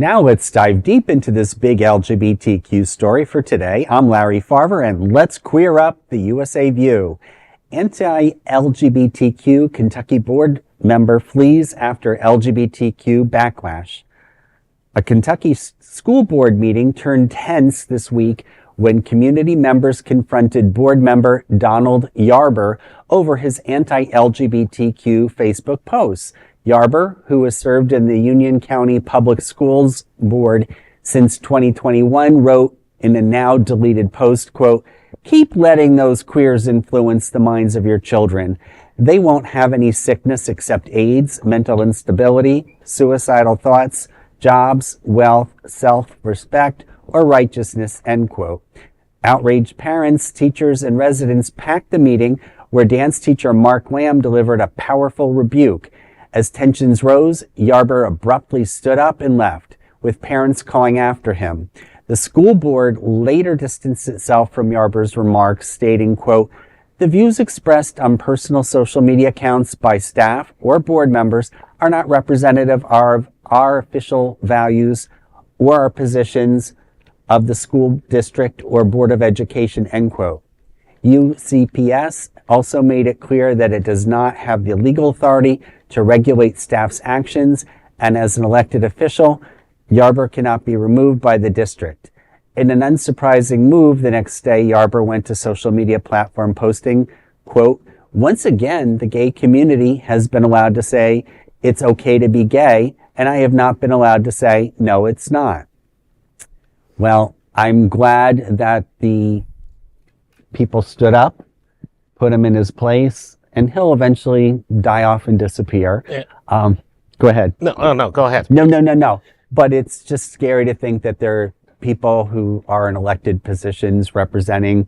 Now let's dive deep into this big LGBTQ story for today. I'm Larry Farver, and let's queer up the USA View. Anti-LGBTQ Kentucky board member flees after LGBTQ backlash. A Kentucky school board meeting turned tense this week when community members confronted board member Donald Yarber over his anti-LGBTQ Facebook posts. Yarber, who has served in the Union County Public Schools Board since 2021, wrote in a now deleted post, quote, "Keep letting those queers influence the minds of your children. They won't have any sickness except AIDS, mental instability, suicidal thoughts, jobs, wealth, self-respect, or righteousness," end quote. Outraged parents, teachers, and residents packed the meeting where dance teacher Mark Lamb delivered a powerful rebuke. As tensions rose, Yarber abruptly stood up and left, with parents calling after him. The school board later distanced itself from Yarber's remarks, stating, quote, "The views expressed on personal social media accounts by staff or board members are not representative of our official values or our positions of the school district or Board of Education," end quote. UCPS also made it clear that it does not have the legal authority to regulate staff's actions, and as an elected official, Yarber cannot be removed by the district. In an unsurprising move, the next day, Yarber went to social media platform posting, quote, "Once again, the gay community has been allowed to say it's okay to be gay, and I have not been allowed to say, no, it's not." Well, I'm glad that the people stood up, put him in his place, and he'll eventually die off and disappear. Yeah. Go ahead. No, go ahead. No. But it's just scary to think that there are people who are in elected positions representing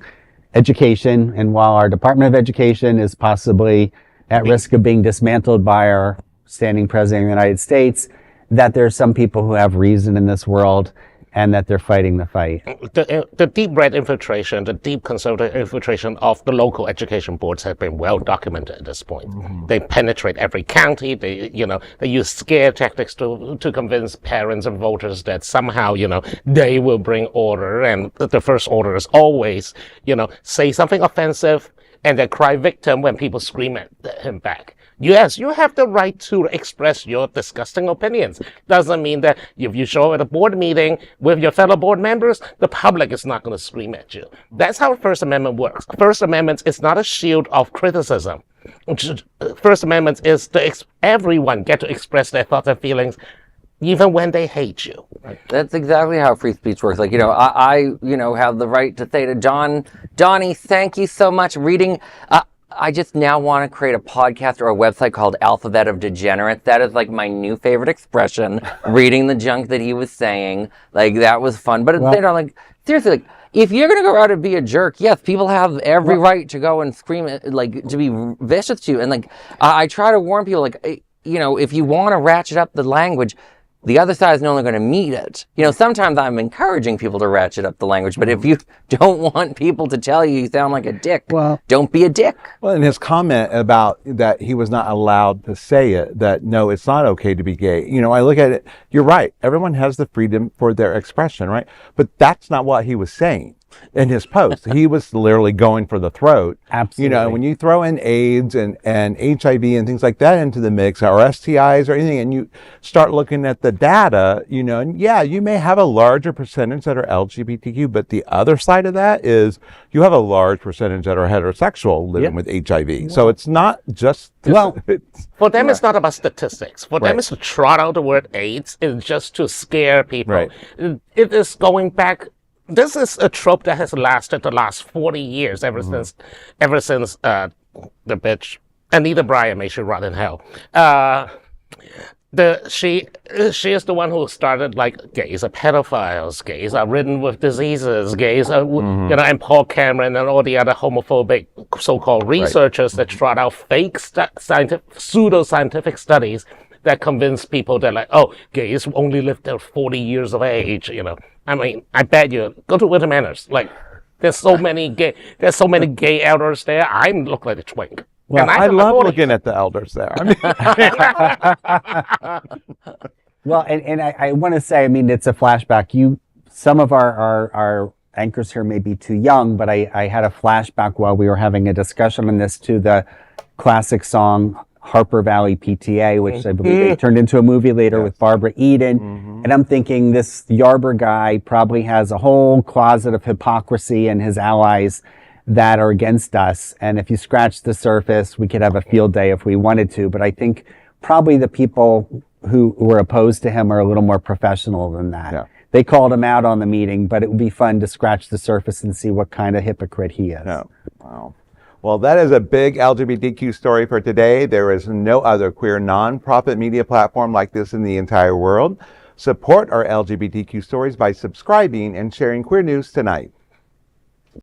education. And while our Department of Education is possibly at risk of being dismantled by our standing president of the United States, that there are some people who have reason in this world and that they're fighting the fight. The deep red infiltration, the deep conservative infiltration of the local education boards has been well documented at this point. Mm-hmm. They penetrate every county. They use scare tactics to convince parents and voters that somehow, they will bring order. And the first order is always, say something offensive and then cry victim when people scream at him back. Yes, you have the right to express your disgusting opinions. Doesn't mean that if you show up at a board meeting with your fellow board members, the public is not going to scream at you. That's how First Amendment works. First Amendment is not a shield of criticism. First Amendment is everyone get to express their thoughts and feelings, even when they hate you. That's exactly how free speech works. Like, I have the right to say to Donnie, thank you so much. I just now want to create a podcast or a website called Alphabet of Degenerates. That is like my new favorite expression. Reading the junk that he was saying, like that was fun. But seriously, like if you're gonna go out and be a jerk, yes, people have every right to go and scream, like to be vicious to you. And like I try to warn people, like if you want to ratchet up the language, the other side is no longer going to meet it. Sometimes I'm encouraging people to ratchet up the language, but if you don't want people to tell you sound like a dick, don't be a dick. Well, and his comment about that he was not allowed to say it, that no, it's not okay to be gay. I look at it, you're right. Everyone has the freedom for their expression, right? But that's not what he was saying in his post. He was literally going for the throat. Absolutely. When you throw in AIDS and HIV and things like that into the mix, or STIs or anything, and you start looking at the data, and yeah, you may have a larger percentage that are LGBTQ, but the other side of that is you have a large percentage that are heterosexual living with HIV. So it's not just... For them, it's not about statistics. For them, it's to trot out the word AIDS. It's just to scare people. Right. It is going back... This is a trope that has lasted the last 40 years, ever since the bitch Anita Bryant, may she rot in hell. She is the one who started like gays are pedophiles, gays are ridden with diseases, gays are and Paul Cameron and all the other homophobic so-called researchers that trot out fake pseudo-scientific studies that convince people that gays only live till 40 years of age. I mean, I bet you go to Winter Manors. Like, there's so many gay elders there. I look like a twink. Well, I love looking at the elders there. Well, and I want to say, I mean, it's a flashback. Some of our anchors here may be too young, but I had a flashback while we were having a discussion on this to the classic song Harper Valley PTA, which I believe they turned into a movie later with Barbara Eden. And I'm thinking this Yarber guy probably has a whole closet of hypocrisy and his allies that are against us. And if you scratch the surface, we could have a field day if we wanted to. But I think probably the people who were opposed to him are a little more professional than that. Yeah. They called him out on the meeting, but it would be fun to scratch the surface and see what kind of hypocrite he is. Yeah. Wow. Well, that is a big LGBTQ story for today. There is no other queer nonprofit media platform like this in the entire world. Support our LGBTQ stories by subscribing and sharing queer news tonight.